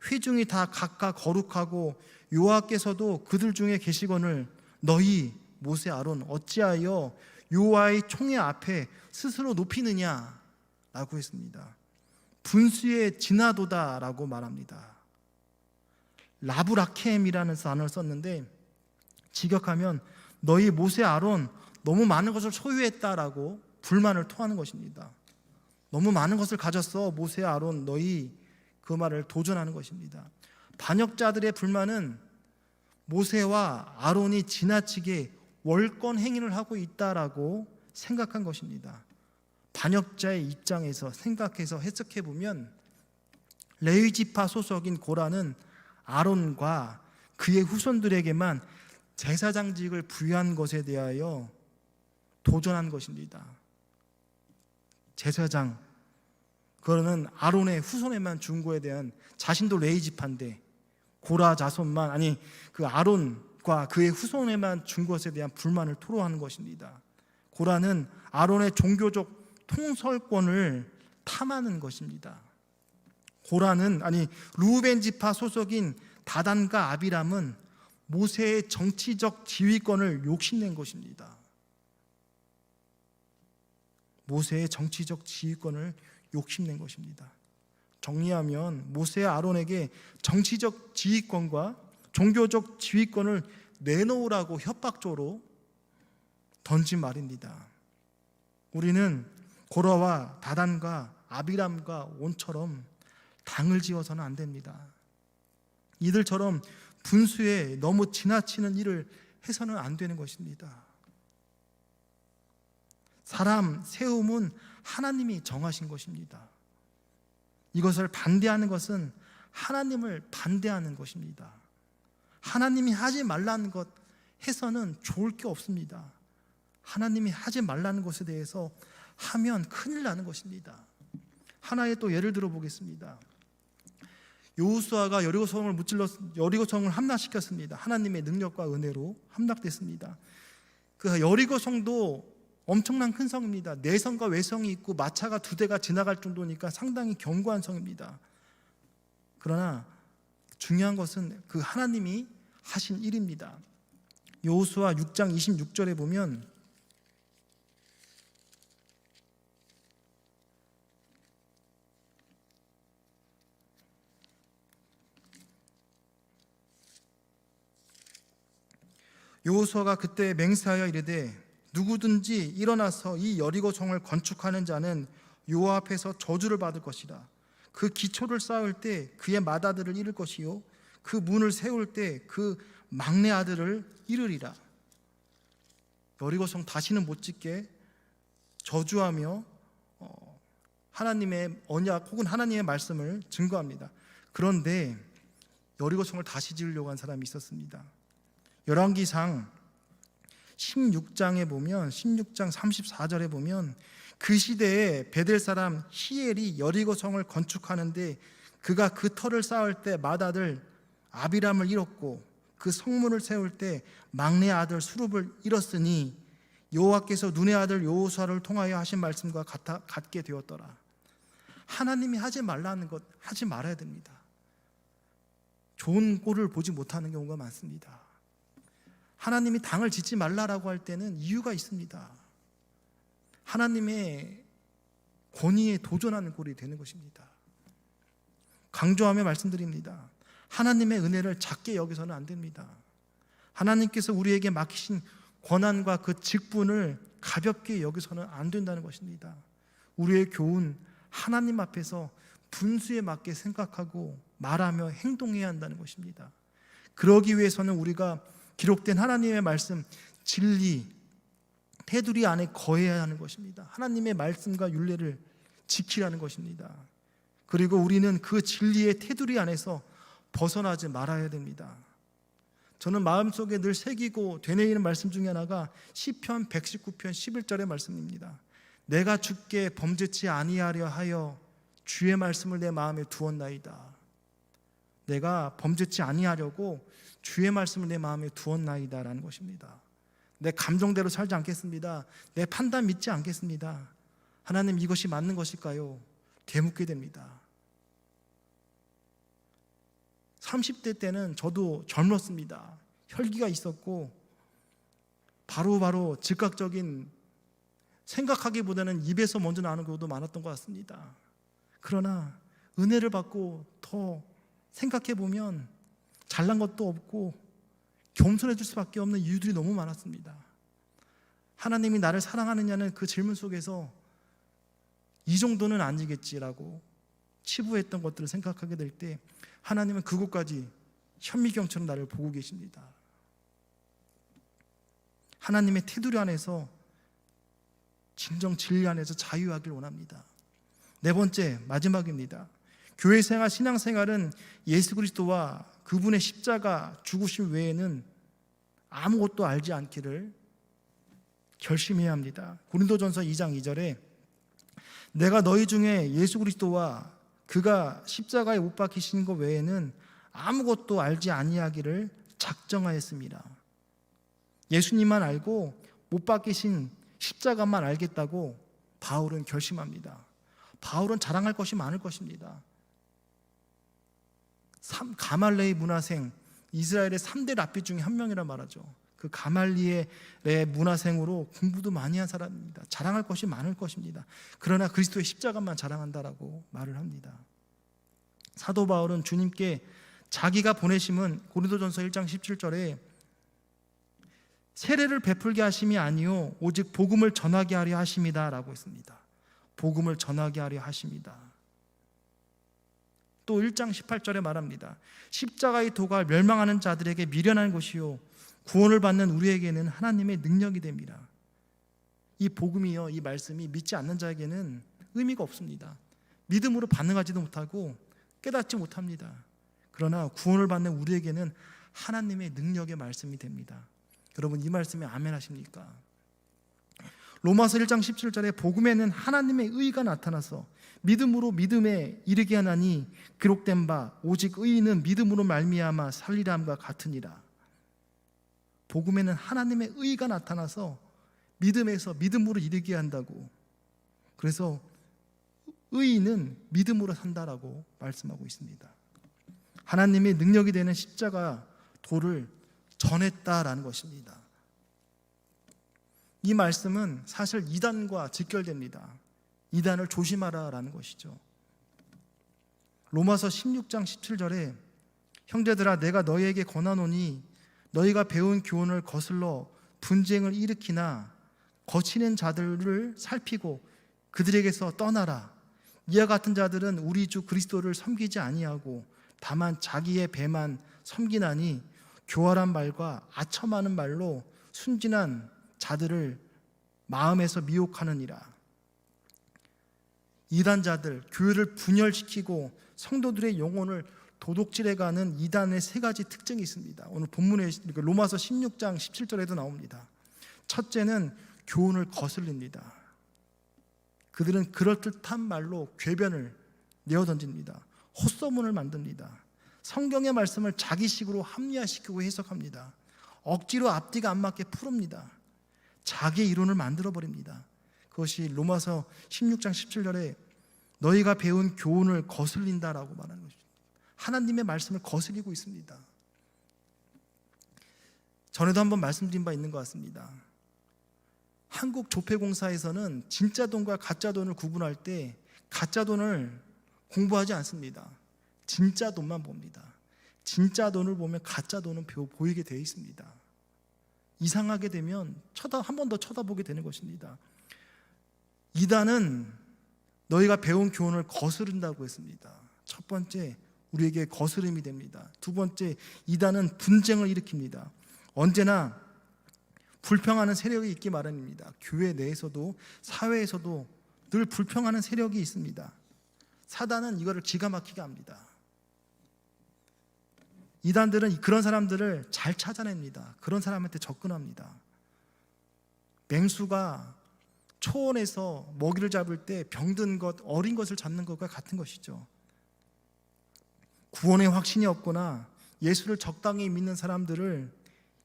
회중이 다 각각 거룩하고 여호와께서도 그들 중에 계시거늘 너희 모세 아론 어찌하여 여호와의 총회 앞에 스스로 높이느냐 라고 했습니다. 분수에 지나도다 라고 말합니다. 라브라켐이라는 단어를 썼는데 직역하면 너희 모세 아론 너무 많은 것을 소유했다라고 불만을 토하는 것입니다. 너무 많은 것을 가졌어 모세 아론 너희, 그 말을 도전하는 것입니다. 반역자들의 불만은 모세와 아론이 지나치게 월권 행위를 하고 있다라고 생각한 것입니다. 반역자의 입장에서 생각해서 해석해 보면 레위 지파 소속인 고라는 아론과 그의 후손들에게만 제사장직을 부여한 것에 대하여 도전한 것입니다. 제사장, 그거는 아론의 후손에만 준 거에 대한, 자신도 레위 지파인데 고라 자손만, 아니 그 아론과 그의 후손에만 준 것에 대한 불만을 토로하는 것입니다. 고라는 아론의 종교적 통솔권을 탐하는 것입니다. 고라는, 아니 르우벤 지파 소속인 다단과 아비람은 모세의 정치적 지휘권을 욕심낸 것입니다. 모세의 정치적 지휘권을 욕심낸 것입니다. 정리하면 모세와 아론에게 정치적 지휘권과 종교적 지휘권을 내놓으라고 협박조로 던진 말입니다. 우리는 고라와 다단과 아비람과 온처럼 당을 지어서는 안 됩니다. 이들처럼 분수에 너무 지나치는 일을 해서는 안 되는 것입니다. 사람 세움은 하나님이 정하신 것입니다. 이것을 반대하는 것은 하나님을 반대하는 것입니다. 하나님이 하지 말라는 것 해서는 좋을 게 없습니다. 하나님이 하지 말라는 것에 대해서 하면 큰일 나는 것입니다. 하나의 또 예를 들어 보겠습니다. 여호수아가 여리고성을 함락시켰습니다. 하나님의 능력과 은혜로 함락됐습니다. 그 여리고성도 엄청난 큰 성입니다. 내성과 외성이 있고 마차가 2대가 지나갈 정도니까 상당히 견고한 성입니다. 그러나 중요한 것은 그 하나님이 하신 일입니다. 여호수아 6장 26절에 보면 여호수아가 그때 맹세하여 이르되 누구든지 일어나서 이 여리고성을 건축하는 자는 여호와 앞에서 저주를 받을 것이라. 그 기초를 쌓을 때 그의 맏아들을 잃을 것이요 그 문을 세울 때 그 막내 아들을 잃으리라. 여리고성 다시는 못 짓게 저주하며 하나님의 언약 혹은 하나님의 말씀을 증거합니다. 그런데 여리고성을 다시 지으려고 한 사람이 있었습니다. 열왕기상 16장에 보면 16장 34절에 보면 그 시대에 베델 사람 히엘이 여리고성을 건축하는데 그가 그 터를 쌓을 때 맏아들 아비람을 잃었고 그 성문을 세울 때 막내 아들 수룹을 잃었으니 여호와께서 눈의 아들 여호수아를 통하여 하신 말씀과 같게 되었더라. 하나님이 하지 말라는 것 하지 말아야 됩니다. 좋은 꼴을 보지 못하는 경우가 많습니다. 하나님이 당을 짓지 말라라고 할 때는 이유가 있습니다. 하나님의 권위에 도전하는 꼴이 되는 것입니다. 강조하며 말씀드립니다. 하나님의 은혜를 작게 여기서는 안 됩니다. 하나님께서 우리에게 맡기신 권한과 그 직분을 가볍게 여기서는 안 된다는 것입니다. 우리의 교훈, 하나님 앞에서 분수에 맞게 생각하고 말하며 행동해야 한다는 것입니다. 그러기 위해서는 우리가 기록된 하나님의 말씀, 진리, 테두리 안에 거해야 하는 것입니다. 하나님의 말씀과 율례를 지키라는 것입니다. 그리고 우리는 그 진리의 테두리 안에서 벗어나지 말아야 됩니다. 저는 마음속에 늘 새기고 되뇌이는 말씀 중에 하나가 시편 119편 11절의 말씀입니다. 내가 주께 범죄치 아니하려 하여 주의 말씀을 내 마음에 두었나이다. 내가 범죄치 아니하려고 주의 말씀을 내 마음에 두었나이다 라는 것입니다. 내 감정대로 살지 않겠습니다. 내 판단 믿지 않겠습니다. 하나님, 이것이 맞는 것일까요? 되묻게 됩니다. 30대 때는 저도 젊었습니다. 혈기가 있었고 바로 즉각적인 생각하기보다는 입에서 먼저 나오는 경우도 많았던 것 같습니다. 그러나 은혜를 받고 더 생각해 보면 잘난 것도 없고 겸손해질 수밖에 없는 이유들이 너무 많았습니다. 하나님이 나를 사랑하느냐는 그 질문 속에서 이 정도는 아니겠지라고 치부했던 것들을 생각하게 될 때 하나님은 그곳까지 현미경처럼 나를 보고 계십니다. 하나님의 테두리 안에서 진정 진리 안에서 자유하길 원합니다. 네 번째, 마지막입니다. 교회 생활, 신앙 생활은 예수 그리스도와 그분의 십자가 죽으심 외에는 아무것도 알지 않기를 결심해야 합니다. 고린도전서 2장 2절에 내가 너희 중에 예수 그리스도와 그가 십자가에 못 박히신 것 외에는 아무것도 알지 아니하기를 작정하였습니다. 예수님만 알고 못 박히신 십자가만 알겠다고 바울은 결심합니다. 바울은 자랑할 것이 많을 것입니다. 가말레의 문화생, 이스라엘의 3대 랍비 중에 한 명이라 말하죠. 그 가말리엘의 문화생으로 공부도 많이 한 사람입니다. 자랑할 것이 많을 것입니다. 그러나 그리스도의 십자가만 자랑한다라고 말을 합니다. 사도 바울은 주님께 자기가 보내심은 고린도전서 1장 17절에 세례를 베풀게 하심이 아니요 오직 복음을 전하게 하려 하심이다 라고 했습니다. 복음을 전하게 하려 하심이다. 또 1장 18절에 말합니다. 십자가의 도가 멸망하는 자들에게 미련한 것이요 구원을 받는 우리에게는 하나님의 능력이 됩니다. 이 복음이요, 이 말씀이 믿지 않는 자에게는 의미가 없습니다. 믿음으로 반응하지도 못하고 깨닫지 못합니다. 그러나 구원을 받는 우리에게는 하나님의 능력의 말씀이 됩니다. 여러분, 이 말씀에 아멘 하십니까? 로마서 1장 17절에 복음에는 하나님의 의가 나타나서 믿음으로 믿음에 이르게 하나니 기록된 바 오직 의인은 믿음으로 말미암아 살리라 함과 같으니라. 복음에는 하나님의 의가 나타나서 믿음에서 믿음으로 이르게 한다고. 그래서 의인은 믿음으로 산다라고 말씀하고 있습니다. 하나님의 능력이 되는 십자가 도를 전했다라는 것입니다. 이 말씀은 사실 이단과 직결됩니다. 이단을 조심하라라는 것이죠. 로마서 16장 17절에 형제들아 내가 너희에게 권하노니 너희가 배운 교훈을 거슬러 분쟁을 일으키나 거치는 자들을 살피고 그들에게서 떠나라. 이와 같은 자들은 우리 주 그리스도를 섬기지 아니하고 다만 자기의 배만 섬기나니 교활한 말과 아첨하는 말로 순진한 자들을 마음에서 미혹하느니라. 이단자들, 교회를 분열시키고 성도들의 영혼을 도둑질해가는 이단의 세 가지 특징이 있습니다. 오늘 본문에 로마서 16장 17절에도 나옵니다. 첫째는 교훈을 거슬립니다. 그들은 그럴듯한 말로 궤변을 내어던집니다. 헛소문을 만듭니다. 성경의 말씀을 자기식으로 합리화시키고 해석합니다. 억지로 앞뒤가 안 맞게 풀읍니다. 자기의 이론을 만들어버립니다. 그것이 로마서 16장 17절에 너희가 배운 교훈을 거슬린다라고 말하는 것입니다. 하나님의 말씀을 거슬리고 있습니다. 전에도 한번 말씀드린 바 있는 것 같습니다. 한국조폐공사에서는 진짜 돈과 가짜 돈을 구분할 때 가짜 돈을 공부하지 않습니다. 진짜 돈만 봅니다. 진짜 돈을 보면 가짜 돈은 보이게 되어 있습니다. 이상하게 되면 한 번 더 쳐다보게 되는 것입니다. 이단은 너희가 배운 교훈을 거스른다고 했습니다. 첫 번째, 우리에게 거스름이 됩니다. 두 번째, 이단은 분쟁을 일으킵니다. 언제나 불평하는 세력이 있기 마련입니다. 교회 내에서도 사회에서도 늘 불평하는 세력이 있습니다. 사단은 이거를 기가 막히게 합니다. 이단들은 그런 사람들을 잘 찾아냅니다. 그런 사람한테 접근합니다. 맹수가 초원에서 먹이를 잡을 때 병든 것, 어린 것을 잡는 것과 같은 것이죠. 구원의 확신이 없거나 예수를 적당히 믿는 사람들을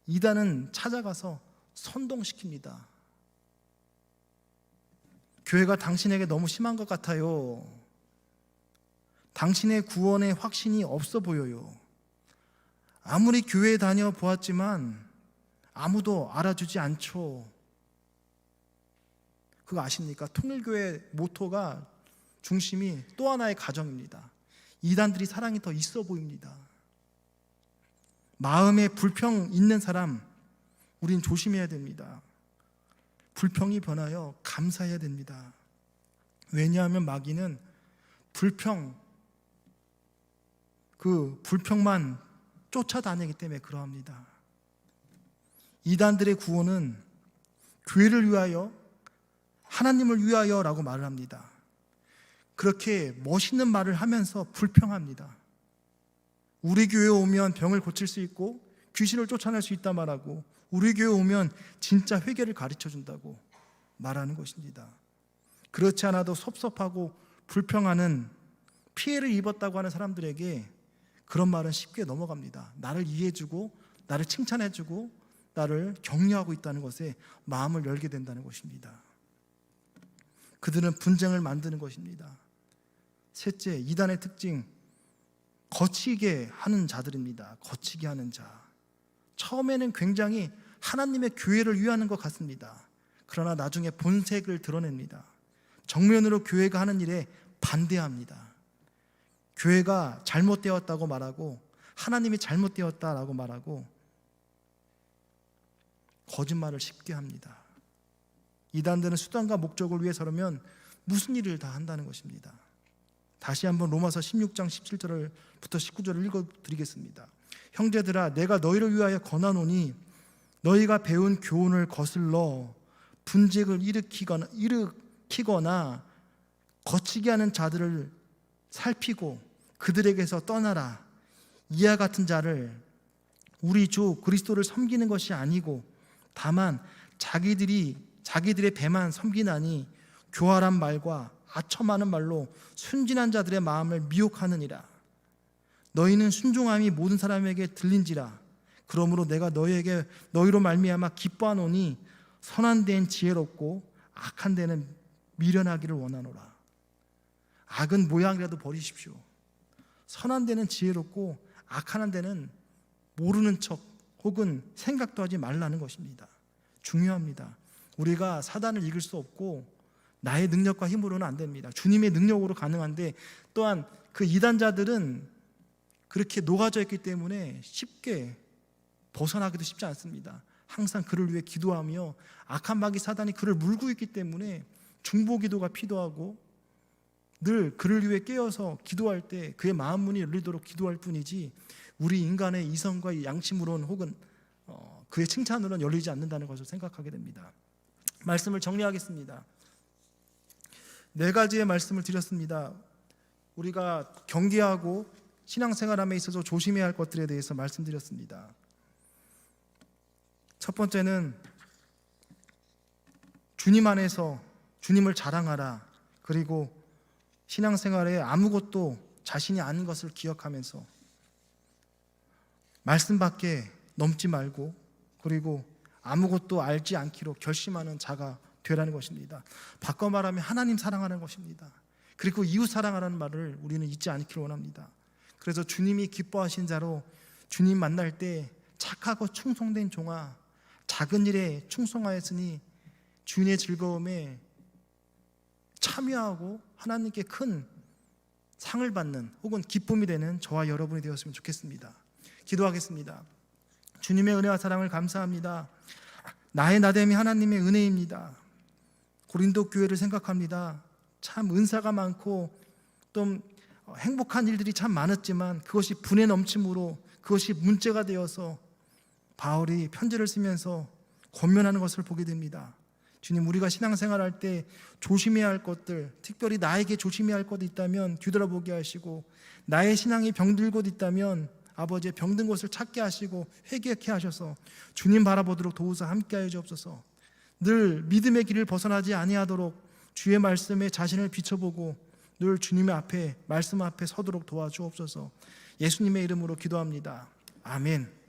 이단은 찾아가서 선동시킵니다. 교회가 당신에게 너무 심한 것 같아요. 당신의 구원의 확신이 없어 보여요. 아무리 교회에 다녀 보았지만 아무도 알아주지 않죠. 그거 아십니까? 통일교회 모토가 중심이 또 하나의 가정입니다. 이단들이 사랑이 더 있어 보입니다. 마음에 불평 있는 사람, 우린 조심해야 됩니다. 불평이 변하여 감사해야 됩니다. 왜냐하면 마귀는 불평만 쫓아다니기 때문에 그러합니다. 이단들의 구원은 교회를 위하여, 하나님을 위하여라고 말을 합니다. 그렇게 멋있는 말을 하면서 불평합니다. 우리 교회에 오면 병을 고칠 수 있고 귀신을 쫓아낼 수 있다 말하고, 우리 교회에 오면 진짜 회개를 가르쳐 준다고 말하는 것입니다. 그렇지 않아도 섭섭하고 불평하는, 피해를 입었다고 하는 사람들에게 그런 말은 쉽게 넘어갑니다. 나를 이해해주고 나를 칭찬해주고 나를 격려하고 있다는 것에 마음을 열게 된다는 것입니다. 그들은 분쟁을 만드는 것입니다. 셋째, 이단의 특징, 거치게 하는 자들입니다. 거치게 하는 자. 처음에는 굉장히 하나님의 교회를 위하는 것 같습니다. 그러나 나중에 본색을 드러냅니다. 정면으로 교회가 하는 일에 반대합니다. 교회가 잘못되었다고 말하고, 하나님이 잘못되었다라고 말하고, 거짓말을 쉽게 합니다. 이단들은 수단과 목적을 위해 서려면 무슨 일을 다 한다는 것입니다. 다시 한번 로마서 16장 17절부터 19절을 읽어드리겠습니다. 형제들아, 내가 너희를 위하여 권하노니 너희가 배운 교훈을 거슬러 분쟁을 일으키거나 거치게 하는 자들을 살피고 그들에게서 떠나라. 이와 같은 자를 우리 주 그리스도를 섬기는 것이 아니고 다만 자기들의 배만 섬기나니 교활한 말과 아첨하는 말로 순진한 자들의 마음을 미혹하느니라. 너희는 순종함이 모든 사람에게 들린지라. 그러므로 내가 너희로 말미암아 기뻐하노니 선한 데는 지혜롭고 악한 데는 미련하기를 원하노라. 악은 모양이라도 버리십시오. 선한 데는 지혜롭고 악한 데는 모르는 척 혹은 생각도 하지 말라는 것입니다. 중요합니다. 우리가 사단을 이길 수 없고 나의 능력과 힘으로는 안 됩니다. 주님의 능력으로 가능한데, 또한 그 이단자들은 그렇게 녹아져 있기 때문에 쉽게 벗어나기도 쉽지 않습니다. 항상 그를 위해 기도하며 악한 마귀 사단이 그를 물고 있기 때문에 중보기도가 필요하고 늘 그를 위해 깨어서 기도할 때 그의 마음 문이 열리도록 기도할 뿐이지, 우리 인간의 이성과 양심으로는 혹은 그의 칭찬으로는 열리지 않는다는 것을 생각하게 됩니다. 말씀을 정리하겠습니다. 4가지의 말씀을 드렸습니다. 우리가 경계하고 신앙생활함에 있어서 조심해야 할 것들에 대해서 말씀드렸습니다. 첫 번째는 주님 안에서 주님을 자랑하라. 그리고 신앙생활에 아무것도 자신이 아는 것을 기억하면서 말씀 밖에 넘지 말고, 그리고 아무것도 알지 않기로 결심하는 자가 되라는 것입니다. 바꿔 말하면 하나님 사랑하는 것입니다. 그리고 이웃 사랑하라는 말을 우리는 잊지 않기를 원합니다. 그래서 주님이 기뻐하신 자로 주님 만날 때 착하고 충성된 종아, 작은 일에 충성하였으니 주님의 즐거움에 참여하고 하나님께 큰 상을 받는 혹은 기쁨이 되는 저와 여러분이 되었으면 좋겠습니다. 기도하겠습니다. 주님의 은혜와 사랑을 감사합니다. 나의 나됨이 하나님의 은혜입니다. 고린도 교회를 생각합니다. 참 은사가 많고 또 행복한 일들이 참 많았지만 그것이 분에 넘침으로 그것이 문제가 되어서 바울이 편지를 쓰면서 권면하는 것을 보게 됩니다. 주님, 우리가 신앙생활할 때 조심해야 할 것들, 특별히 나에게 조심해야 할 것이 있다면 뒤돌아보게 하시고, 나의 신앙이 병들 곳 있다면 아버지의 병든 곳을 찾게 하시고 회개케 하셔서 주님 바라보도록 도우사 함께하여 주옵소서. 늘 믿음의 길을 벗어나지 아니하도록 주의 말씀에 자신을 비춰보고 늘 주님의 앞에, 말씀 앞에 서도록 도와주옵소서. 예수님의 이름으로 기도합니다. 아멘.